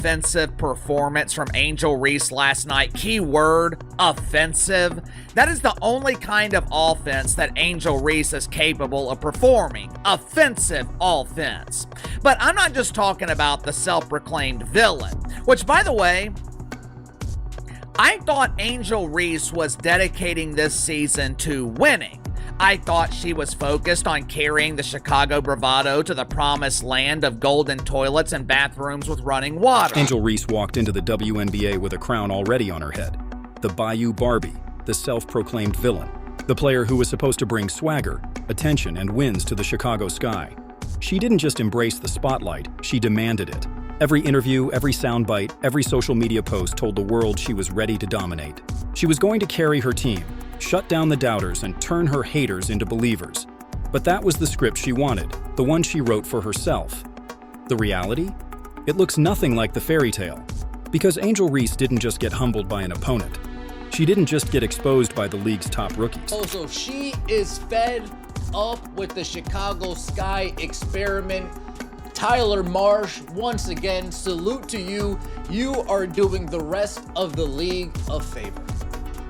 offensive performance from Angel Reese last night. Keyword, offensive. That is the only kind of offense that Angel Reese is capable of performing. Offensive offense. But I'm not just talking about the self-proclaimed villain, which, by the way, I thought Angel Reese was dedicating this season to winning. I thought she was focused on carrying the Chicago bravado to the promised land of golden toilets and bathrooms with running water. Angel Reese walked into the WNBA with a crown already on her head. The Bayou Barbie, the self-proclaimed villain. The player who was supposed to bring swagger, attention, and wins to the Chicago sky. She didn't just embrace the spotlight, she demanded it. Every interview, every soundbite, every social media post told the world she was ready to dominate. She was going to carry her team, shut down the doubters, and turn her haters into believers. But that was the script she wanted, the one she wrote for herself. The reality? It looks nothing like the fairy tale. Because Angel Reese didn't just get humbled by an opponent. She didn't just get exposed by the league's top rookies. So she is fed up with the Chicago Sky experiment. Tyler Marsh, once again, salute to you. You are doing the rest of the league a favor.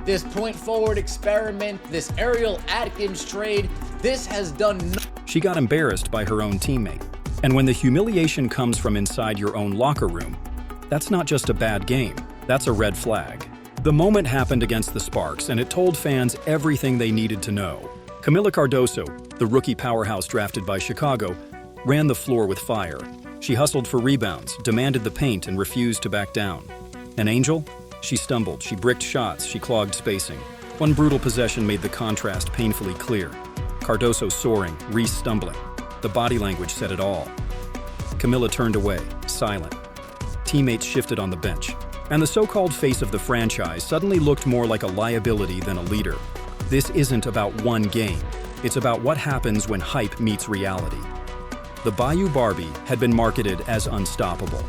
This point forward experiment, this Ariel Atkins trade, this has done She got embarrassed by her own teammate. And when the humiliation comes from inside your own locker room, that's not just a bad game, that's a red flag. The moment happened against the Sparks, and it told fans everything they needed to know. Camila Cardoso, the rookie powerhouse drafted by Chicago, ran the floor with fire. She hustled for rebounds, demanded the paint, and refused to back down. And Angel? She stumbled, she bricked shots, she clogged spacing. One brutal possession made the contrast painfully clear. Cardoso soaring, Reese stumbling. The body language said it all. Camila turned away, silent. Teammates shifted on the bench. And the so-called face of the franchise suddenly looked more like a liability than a leader. This isn't about one game. It's about what happens when hype meets reality. The Bayou Barbie had been marketed as unstoppable,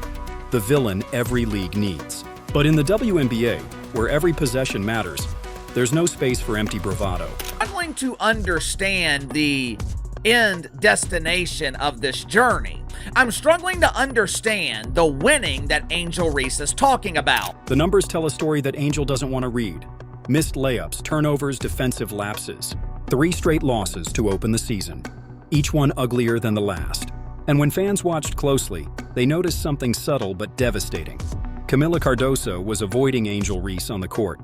the villain every league needs. But in the WNBA, where every possession matters, there's no space for empty bravado. I'm going to understand the end destination of this journey. I'm struggling to understand the winning that Angel Reese is talking about. The numbers tell a story that Angel doesn't want to read. Missed layups, turnovers, defensive lapses. 3 straight losses to open the season, each one uglier than the last. And when fans watched closely, they noticed something subtle but devastating. Camila Cardoso was avoiding Angel Reese on the court.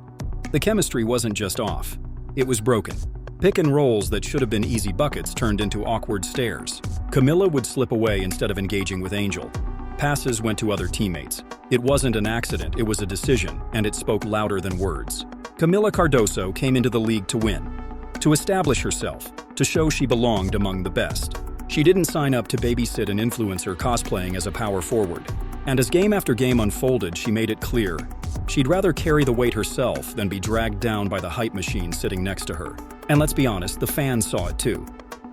The chemistry wasn't just off, it was broken. Pick and rolls that should have been easy buckets turned into awkward stares. Camila would slip away instead of engaging with Angel. Passes went to other teammates. It wasn't an accident, it was a decision, and it spoke louder than words. Camila Cardoso came into the league to win, to establish herself, to show she belonged among the best. She didn't sign up to babysit an influencer cosplaying as a power forward. And as game after game unfolded, she made it clear she'd rather carry the weight herself than be dragged down by the hype machine sitting next to her. And let's be honest, the fans saw it too.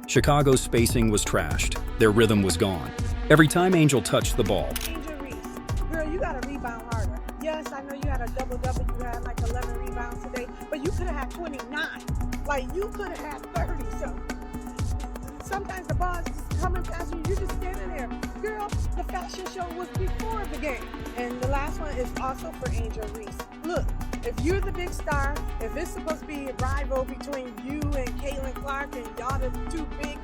Chicago's spacing was trashed. Their rhythm was gone. Every time Angel touched the ball, Angel Reese, girl, you gotta rebound harder. Yes, I know you had a double-double, you had like 11 rebounds today, but you could have had 29. Like, you could have had 30, so sometimes the ball is just coming past you, you're just standing there. Girl, the fashion show was before the game. And the last one is also for Angel Reese. Look, if you're the big star, if it's supposed to be a rival between you and Caitlin Clark and y'all the 2 big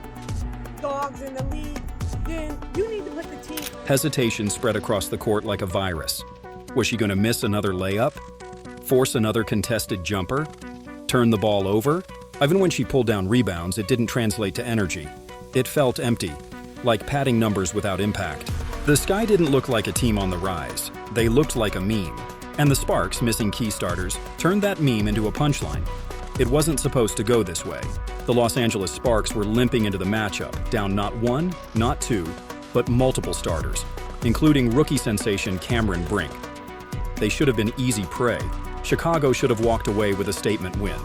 dogs in the league, then you need to put the team. Hesitation spread across the court like a virus. Was she going to miss another layup? Force another contested jumper? Turn the ball over? Even when she pulled down rebounds, it didn't translate to energy. It felt empty, like padding numbers without impact. The Sky didn't look like a team on the rise. They looked like a meme. And the Sparks, missing key starters, turned that meme into a punchline. It wasn't supposed to go this way. The Los Angeles Sparks were limping into the matchup, down not 1, not 2, but multiple starters, including rookie sensation Cameron Brink. They should have been easy prey. Chicago should have walked away with a statement win.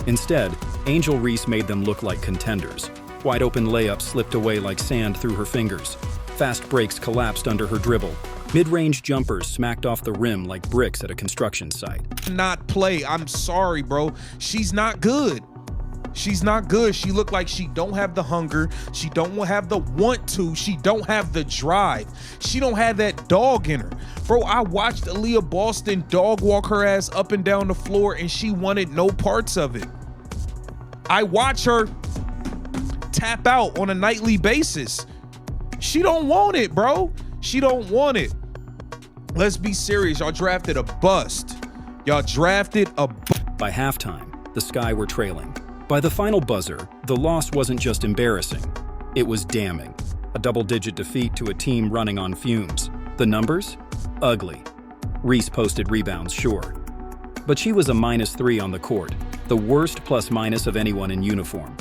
Instead, Angel Reese made them look like contenders. Wide open layups slipped away like sand through her fingers. Fast breaks collapsed under her dribble. Mid-range jumpers smacked off the rim like bricks at a construction site. Not play. I'm sorry, bro. She's not good. She's not good. She looked like she don't have the hunger. She don't have the want to. She don't have the drive. She don't have that dog in her. Bro, I watched Aaliyah Boston dog walk her ass up and down the floor and she wanted no parts of it. I watch her tap out on a nightly basis. She don't want it, bro. She don't want it. Let's be serious. Y'all drafted a bust. Y'all drafted a By halftime, the Sky were trailing. By the final buzzer, the loss wasn't just embarrassing. It was damning. A double-digit defeat to a team running on fumes. The numbers? Ugly. Reese posted rebounds, sure. But she was a -3 on the court, the worst plus-minus of anyone in uniform.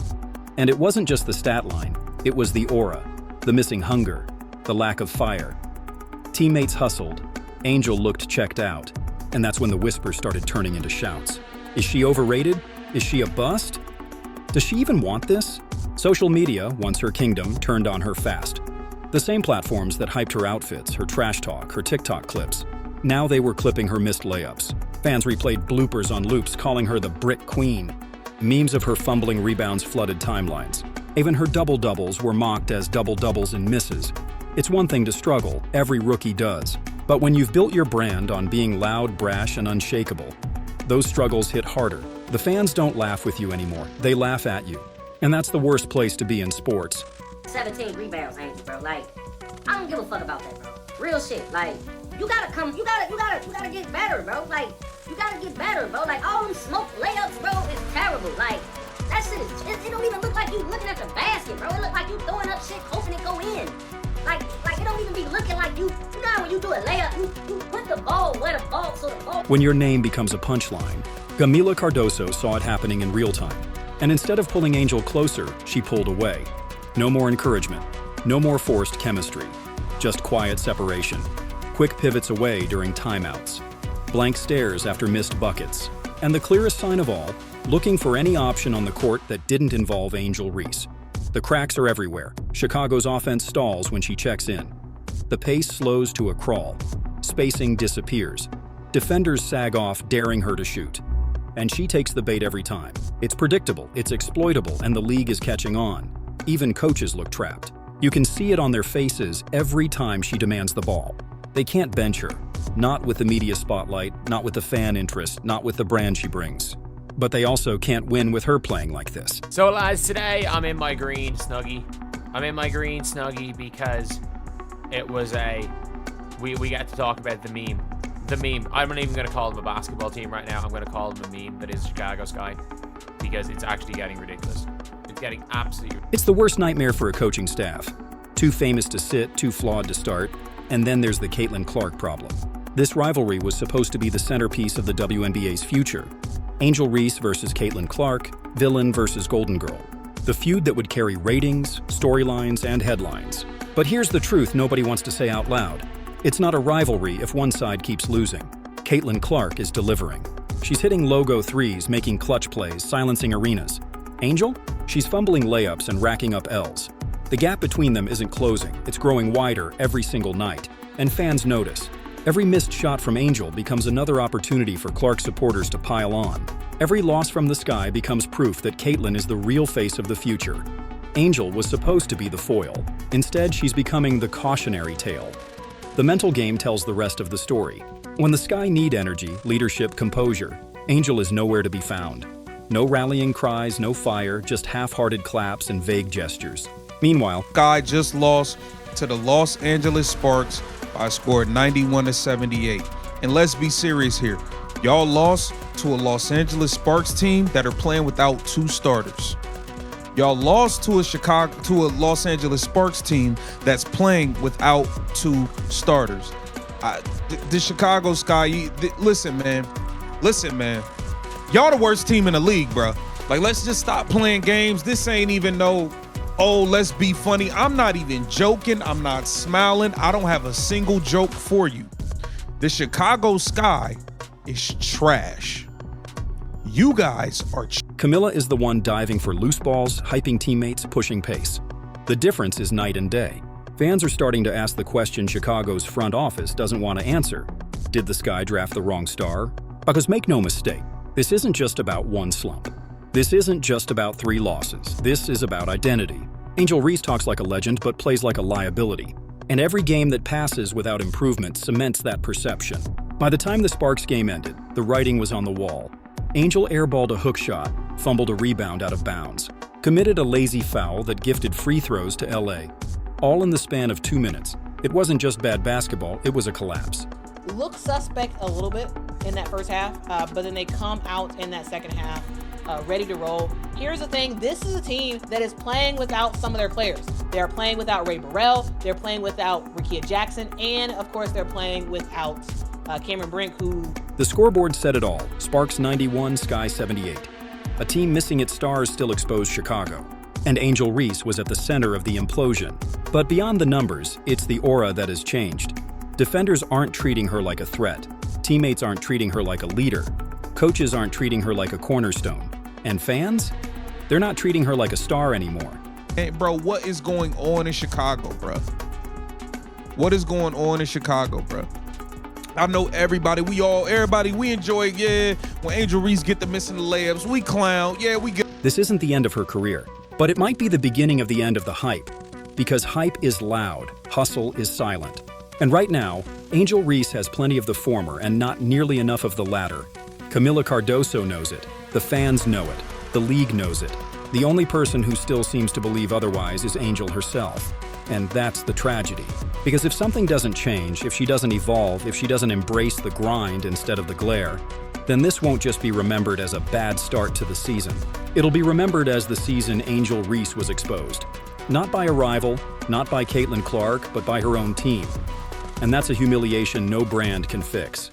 And it wasn't just the stat line, it was the aura, the missing hunger, the lack of fire. Teammates hustled. Angel looked checked out. And that's when the whispers started turning into shouts. Is she overrated? Is she a bust? Does she even want this? Social media, once her kingdom, turned on her fast. The same platforms that hyped her outfits, her trash talk, her TikTok clips. Now they were clipping her missed layups. Fans replayed bloopers on loops calling her the Brick Queen. Memes of her fumbling rebounds flooded timelines. Even her double-doubles were mocked as double-doubles and misses. It's one thing to struggle, every rookie does. But when you've built your brand on being loud, brash, and unshakable, those struggles hit harder. The fans don't laugh with you anymore, they laugh at you. And that's the worst place to be in sports. 17 rebounds, Angel, bro. Like, I don't give a fuck about that, bro. Real shit. Like, you gotta get better, bro. Like, you gotta get better, bro. Like, all them smoke layups, bro, is terrible. Like, that shit is, it don't even look like you looking at the basket, bro. It look like you throwing up shit, hoping it go in. Like it don't even be looking like you know how when you do a layup, you put the ball where the ball, so the ball. When your name becomes a punchline, Camila Cardoso saw it happening in real time. And instead of pulling Angel closer, she pulled away. No more encouragement, no more forced chemistry, just quiet separation. Quick pivots away during timeouts, blank stares after missed buckets, and the clearest sign of all, looking for any option on the court that didn't involve Angel Reese. The cracks are everywhere. Chicago's offense stalls when she checks in. The pace slows to a crawl. Spacing disappears. Defenders sag off, daring her to shoot. And she takes the bait every time. It's predictable, it's exploitable, and the league is catching on. Even coaches look trapped. You can see it on their faces every time she demands the ball. They can't bench her. Not with the media spotlight, not with the fan interest, not with the brand she brings. But they also can't win with her playing like this. So lads, today I'm in my green Snuggie. I'm in my green Snuggie because it was we got to talk about the meme. The meme. I'm not even going to call them a basketball team right now. I'm going to call them a meme that is Chicago Sky because it's actually getting ridiculous. It's getting absolutely ridiculous. It's the worst nightmare for a coaching staff. Too famous to sit, too flawed to start, and then there's the Caitlin Clark problem. This rivalry was supposed to be the centerpiece of the WNBA's future. Angel Reese versus Caitlin Clark, villain versus Golden Girl. The feud that would carry ratings, storylines, and headlines. But here's the truth nobody wants to say out loud. It's not a rivalry if one side keeps losing. Caitlin Clark is delivering. She's hitting logo threes, making clutch plays, silencing arenas. Angel? She's fumbling layups and racking up L's. The gap between them isn't closing, it's growing wider every single night. And fans notice. Every missed shot from Angel becomes another opportunity for Clark supporters to pile on. Every loss from the Sky becomes proof that Caitlin is the real face of the future. Angel was supposed to be the foil. Instead, she's becoming the cautionary tale. The mental game tells the rest of the story. When the Sky need energy, leadership, composure, Angel is nowhere to be found. No rallying cries, no fire, just half-hearted claps and vague gestures. Meanwhile, Sky just lost to the Los Angeles Sparks by a score of 91-78. And let's be serious here. Y'all lost to a Los Angeles Sparks team that are playing without two starters. Y'all lost to a Los Angeles Sparks team that's playing without two starters. The Chicago Sky, listen, man. Y'all the worst team in the league, bro. Like, let's just stop playing games. This ain't even no, oh, let's be funny. I'm not even joking. I'm not smiling. I don't have a single joke for you. The Chicago Sky is trash. You guys are Camila is the one diving for loose balls, hyping teammates, pushing pace. The difference is night and day. Fans are starting to ask the question Chicago's front office doesn't want to answer. Did the Sky draft the wrong star? Because make no mistake, this isn't just about one slump. This isn't just about 3 losses. This is about identity. Angel Reese talks like a legend but plays like a liability. And every game that passes without improvement cements that perception. By the time the Sparks game ended, the writing was on the wall. Angel airballed a hook shot, fumbled a rebound out of bounds, committed a lazy foul that gifted free throws to LA. All in the span of 2 minutes. It wasn't just bad basketball, it was a collapse. Looked suspect a little bit in that first half, but then they come out in that second half ready to roll. Here's the thing, this is a team that is playing without some of their players. They're playing without Ray Burrell, they're playing without Rickea Jackson, and of course they're playing without Cameron Brink, who... The scoreboard said it all. Sparks 91, Sky 78. A team missing its stars still exposed Chicago. And Angel Reese was at the center of the implosion. But beyond the numbers, it's the aura that has changed. Defenders aren't treating her like a threat. Teammates aren't treating her like a leader. Coaches aren't treating her like a cornerstone. And fans? They're not treating her like a star anymore. Hey, bro, what is going on in Chicago, bro? What is going on in Chicago, bro? I know everybody we enjoy, yeah, when Angel Reese get the missing the layups, we clown, yeah, we get. This isn't the end of her career, but it might be the beginning of the end of the hype. Because hype is loud, hustle is silent. And right now, Angel Reese has plenty of the former and not nearly enough of the latter. Camila Cardoso knows it, the fans know it, the league knows it. The only person who still seems to believe otherwise is Angel herself. And that's the tragedy. Because if something doesn't change, if she doesn't evolve, if she doesn't embrace the grind instead of the glare, then this won't just be remembered as a bad start to the season. It'll be remembered as the season Angel Reese was exposed. Not by a rival, not by Caitlin Clark, but by her own team. And that's a humiliation no brand can fix.